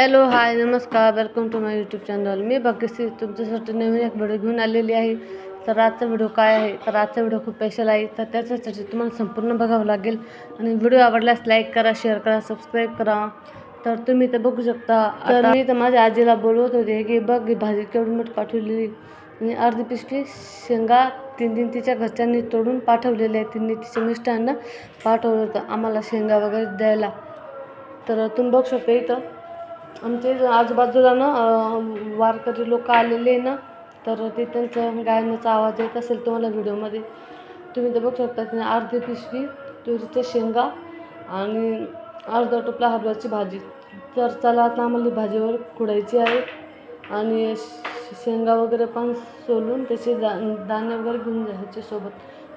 Hello hi नमस्कार, welcome to my YouTube channel. मी भाग्यश्री तुमच्यासाठी नवीन एक व्हिडिओ घेऊन आलेली आहे. तर आजचा व्हिडिओ काय आहे, तर आजचा व्हिडिओ खूप स्पेशल आहे. तर त्याच्यासाठी तुम्हाला संपूर्ण बघावं लागेल. आणि व्हिडिओ आवडल्यास लाईक करा, शेअर करा, सबस्क्राईब करा. तर तुम्ही तर बघू शकता. तर मी तर माझ्या आजीला बोलवत होते की बघ ही भाजी केवढी मोठी पाठवलेली, आणि अर्धी पिशवी शेंगा तिच्या घरच्यांनी तोडून पाठवलेले आहे. तिच्या मिस्टरांना पाठवलं होतं आम्हाला शेंगा वगैरे द्यायला. तर तुम्ही बघू शकता इथं आमचे आजूबाजूला ना वारकरी लोक आलेले ना, तर ते त्यांचं गायनाचा आवाज येत असेल तुम्हाला व्हिडिओमध्ये. तुम्ही तर बघू शकता तिने अर्धी पिशवी तुरीच्या शेंगा आणि अर्धा टोपला हरभऱ्याची भाजी. तर चला आता आम्हाला भाजीवर खुडायची आहे आणि शेंगा वगैरे पण सोलून त्याचे दाणे वगैरे घेऊन जायचे सोबत.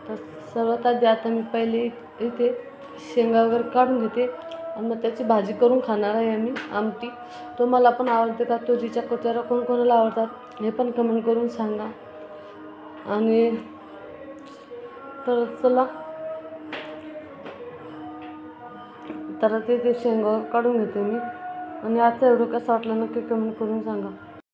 तर सर्वात आधी आता मी पहिले इथे शेंगा वगैरे काढून घेते आणि मग त्याची भाजी करून खाणार आहे आम्ही आमटी. तुम्हाला पण आवडते का तुरीच्या कोचाऱ्या, कोणाला आवडतात हे पण कमेंट करून सांगा. आणि तर चला तर ते शेंगा काढून घेते मी. आणि आजचा व्हिडिओ कसा वाटला नक्की कमेंट करून सांगा.